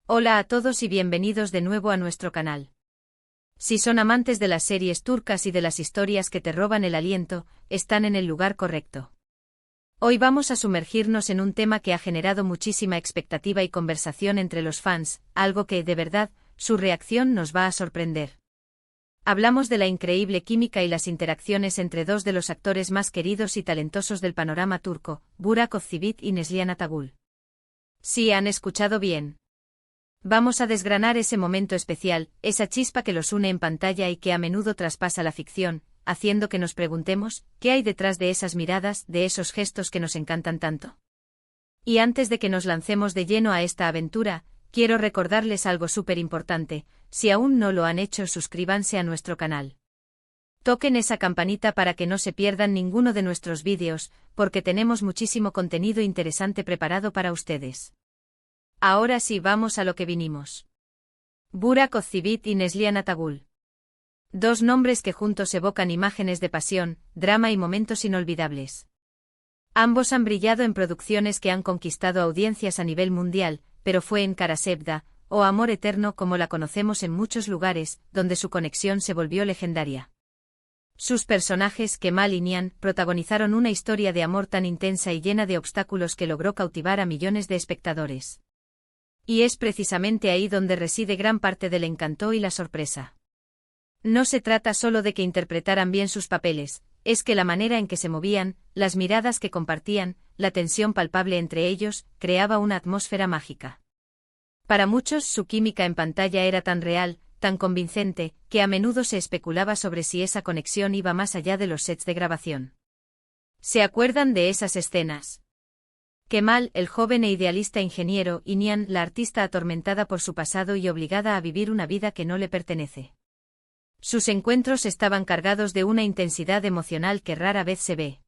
Hola a todos y bienvenidos de nuevo a nuestro canal. Si son amantes de las series turcas y de las historias que te roban el aliento, están en el lugar correcto. Hoy vamos a sumergirnos en un tema que ha generado muchísima expectativa y conversación entre los fans, algo que, de verdad, su reacción nos va a sorprender. Hablamos de la increíble química y las interacciones entre dos de los actores más queridos y talentosos del panorama turco, Burak Özçivit y Neslihan Atagül. Sí, han escuchado bien. Vamos a desgranar ese momento especial, esa chispa que los une en pantalla y que a menudo traspasa la ficción, haciendo que nos preguntemos, ¿qué hay detrás de esas miradas, de esos gestos que nos encantan tanto? Y antes de que nos lancemos de lleno a esta aventura, quiero recordarles algo súper importante: si aún no lo han hecho, suscríbanse a nuestro canal. Toquen esa campanita para que no se pierdan ninguno de nuestros vídeos, porque tenemos muchísimo contenido interesante preparado para ustedes. Ahora sí, vamos a lo que vinimos. Burak Özçivit y Neslihan Atagül. Dos nombres que juntos evocan imágenes de pasión, drama y momentos inolvidables. Ambos han brillado en producciones que han conquistado audiencias a nivel mundial, pero fue en Kara Sevda, o Amor Eterno como la conocemos en muchos lugares, donde su conexión se volvió legendaria. Sus personajes, Kemal y Nihan, protagonizaron una historia de amor tan intensa y llena de obstáculos que logró cautivar a millones de espectadores. Y es precisamente ahí donde reside gran parte del encanto y la sorpresa. No se trata solo de que interpretaran bien sus papeles, es que la manera en que se movían, las miradas que compartían, la tensión palpable entre ellos, creaba una atmósfera mágica. Para muchos, su química en pantalla era tan real, tan convincente, que a menudo se especulaba sobre si esa conexión iba más allá de los sets de grabación. ¿Se acuerdan de esas escenas? Kemal, el joven e idealista ingeniero, y Nihan, la artista atormentada por su pasado y obligada a vivir una vida que no le pertenece. Sus encuentros estaban cargados de una intensidad emocional que rara vez se ve.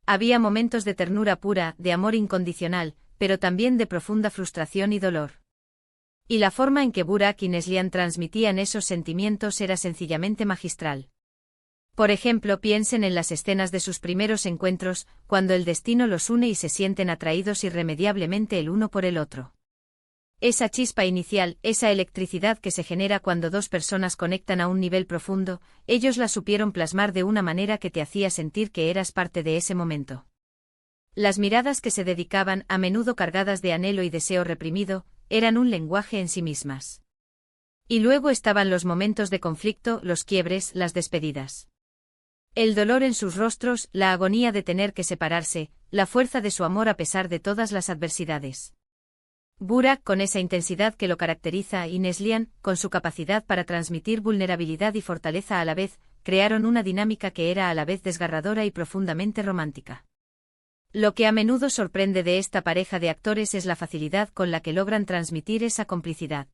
Había momentos de ternura pura, de amor incondicional, pero también de profunda frustración y dolor. Y la forma en que Burak y Neslihan transmitían esos sentimientos era sencillamente magistral. Por ejemplo, piensen en las escenas de sus primeros encuentros, cuando el destino los une y se sienten atraídos irremediablemente el uno por el otro. Esa chispa inicial, esa electricidad que se genera cuando dos personas conectan a un nivel profundo, ellos la supieron plasmar de una manera que te hacía sentir que eras parte de ese momento. Las miradas que se dedicaban, a menudo cargadas de anhelo y deseo reprimido, eran un lenguaje en sí mismas. Y luego estaban los momentos de conflicto, los quiebres, las despedidas. El dolor en sus rostros, la agonía de tener que separarse, la fuerza de su amor a pesar de todas las adversidades. Burak, con esa intensidad que lo caracteriza, y Neslihan, con su capacidad para transmitir vulnerabilidad y fortaleza a la vez, crearon una dinámica que era a la vez desgarradora y profundamente romántica. Lo que a menudo sorprende de esta pareja de actores es la facilidad con la que logran transmitir esa complicidad.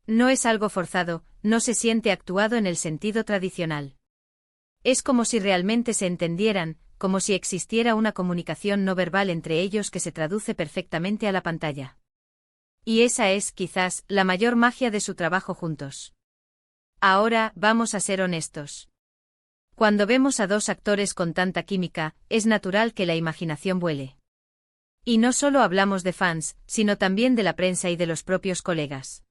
No es algo forzado, no se siente actuado en el sentido tradicional. Es como si realmente se entendieran, como si existiera una comunicación no verbal entre ellos que se traduce perfectamente a la pantalla. Y esa es, quizás, la mayor magia de su trabajo juntos. Ahora, vamos a ser honestos. Cuando vemos a dos actores con tanta química, es natural que la imaginación vuele. Y no solo hablamos de fans, sino también de la prensa y de los propios colegas.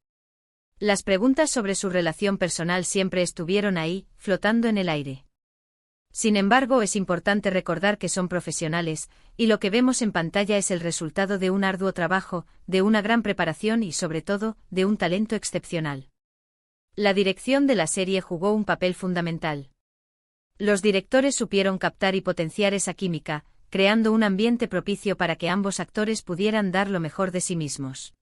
Las preguntas sobre su relación personal siempre estuvieron ahí, flotando en el aire. Sin embargo, es importante recordar que son profesionales, y lo que vemos en pantalla es el resultado de un arduo trabajo, de una gran preparación y, sobre todo, de un talento excepcional. La dirección de la serie jugó un papel fundamental. Los directores supieron captar y potenciar esa química, creando un ambiente propicio para que ambos actores pudieran dar lo mejor de sí mismos.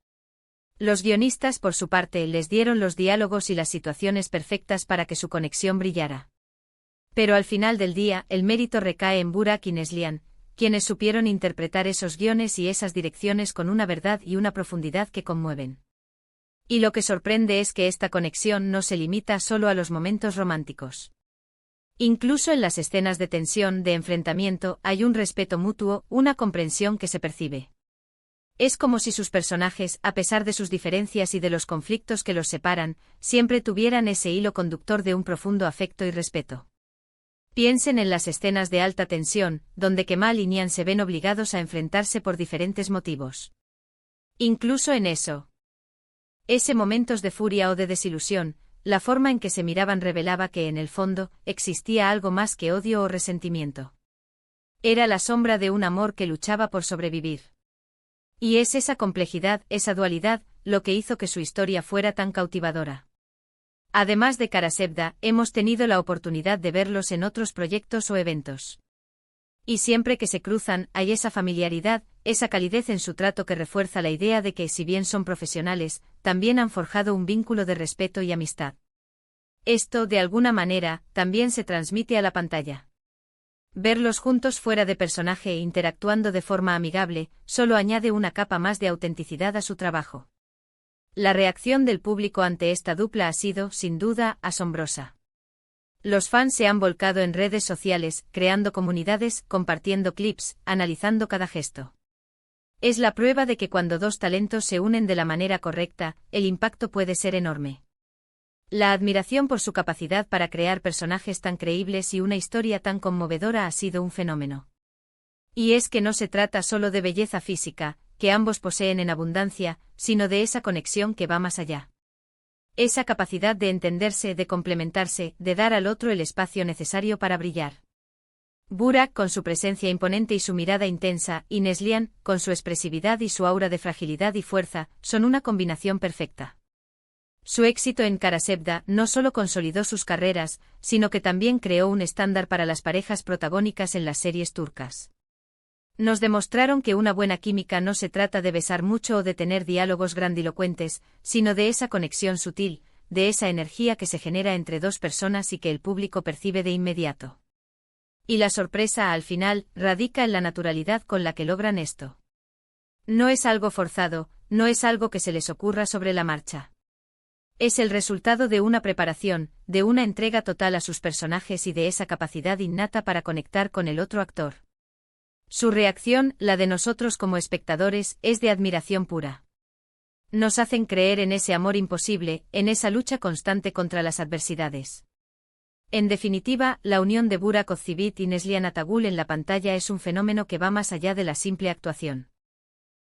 Los guionistas, por su parte, les dieron los diálogos y las situaciones perfectas para que su conexión brillara. Pero al final del día, el mérito recae en Burak y Neslihan, quienes supieron interpretar esos guiones y esas direcciones con una verdad y una profundidad que conmueven. Y lo que sorprende es que esta conexión no se limita solo a los momentos románticos. Incluso en las escenas de tensión, de enfrentamiento, hay un respeto mutuo, una comprensión que se percibe. Es como si sus personajes, a pesar de sus diferencias y de los conflictos que los separan, siempre tuvieran ese hilo conductor de un profundo afecto y respeto. Piensen en las escenas de alta tensión, donde Kemal y Nihan se ven obligados a enfrentarse por diferentes motivos. Incluso en eso. Ese momentos de furia o de desilusión, la forma en que se miraban revelaba que en el fondo existía algo más que odio o resentimiento. Era la sombra de un amor que luchaba por sobrevivir. Y es esa complejidad, esa dualidad, lo que hizo que su historia fuera tan cautivadora. Además de Karasevda, hemos tenido la oportunidad de verlos en otros proyectos o eventos. Y siempre que se cruzan, hay esa familiaridad, esa calidez en su trato que refuerza la idea de que, si bien son profesionales, también han forjado un vínculo de respeto y amistad. Esto, de alguna manera, también se transmite a la pantalla. Verlos juntos fuera de personaje e interactuando de forma amigable, solo añade una capa más de autenticidad a su trabajo. La reacción del público ante esta dupla ha sido, sin duda, asombrosa. Los fans se han volcado en redes sociales, creando comunidades, compartiendo clips, analizando cada gesto. Es la prueba de que cuando dos talentos se unen de la manera correcta, el impacto puede ser enorme. La admiración por su capacidad para crear personajes tan creíbles y una historia tan conmovedora ha sido un fenómeno. Y es que no se trata solo de belleza física, que ambos poseen en abundancia, sino de esa conexión que va más allá. Esa capacidad de entenderse, de complementarse, de dar al otro el espacio necesario para brillar. Burak con su presencia imponente y su mirada intensa, y Neslihan, con su expresividad y su aura de fragilidad y fuerza, son una combinación perfecta. Su éxito en Karasevda no solo consolidó sus carreras, sino que también creó un estándar para las parejas protagónicas en las series turcas. Nos demostraron que una buena química no se trata de besar mucho o de tener diálogos grandilocuentes, sino de esa conexión sutil, de esa energía que se genera entre dos personas y que el público percibe de inmediato. Y la sorpresa, al final, radica en la naturalidad con la que logran esto. No es algo forzado, no es algo que se les ocurra sobre la marcha. Es el resultado de una preparación, de una entrega total a sus personajes y de esa capacidad innata para conectar con el otro actor. Su reacción, la de nosotros como espectadores, es de admiración pura. Nos hacen creer en ese amor imposible, en esa lucha constante contra las adversidades. En definitiva, la unión de Burak Ozçivit y Neslihan Atagul en la pantalla es un fenómeno que va más allá de la simple actuación.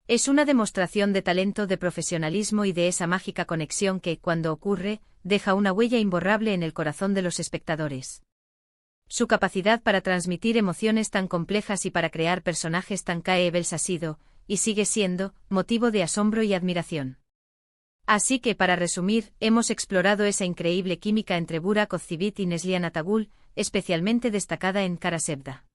Es una demostración de talento, de profesionalismo y de esa mágica conexión que, cuando ocurre, deja una huella imborrable en el corazón de los espectadores. Su capacidad para transmitir emociones tan complejas y para crear personajes tan caebles ha sido, y sigue siendo, motivo de asombro y admiración. Así que, para resumir, hemos explorado esa increíble química entre Burak Ozçivit y Neslihan Atagul, especialmente destacada en Karasevda.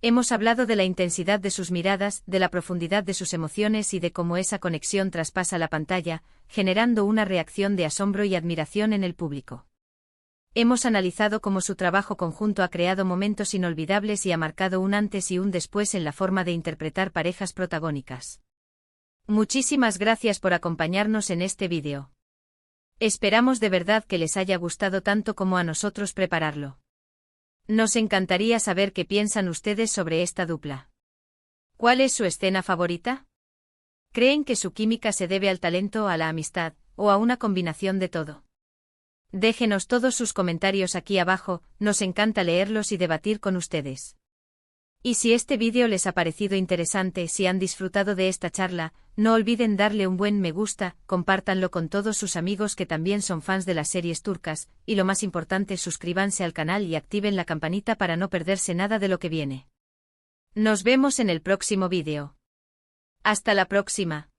Hemos hablado de la intensidad de sus miradas, de la profundidad de sus emociones y de cómo esa conexión traspasa la pantalla, generando una reacción de asombro y admiración en el público. Hemos analizado cómo su trabajo conjunto ha creado momentos inolvidables y ha marcado un antes y un después en la forma de interpretar parejas protagónicas. Muchísimas gracias por acompañarnos en este vídeo. Esperamos de verdad que les haya gustado tanto como a nosotros prepararlo. Nos encantaría saber qué piensan ustedes sobre esta dupla. ¿Cuál es su escena favorita? ¿Creen que su química se debe al talento, a la amistad, o a una combinación de todo? Déjenos todos sus comentarios aquí abajo, nos encanta leerlos y debatir con ustedes. Y si este vídeo les ha parecido interesante, si han disfrutado de esta charla, no olviden darle un buen me gusta, compártanlo con todos sus amigos que también son fans de las series turcas, y lo más importante, suscríbanse al canal y activen la campanita para no perderse nada de lo que viene. Nos vemos en el próximo vídeo. Hasta la próxima.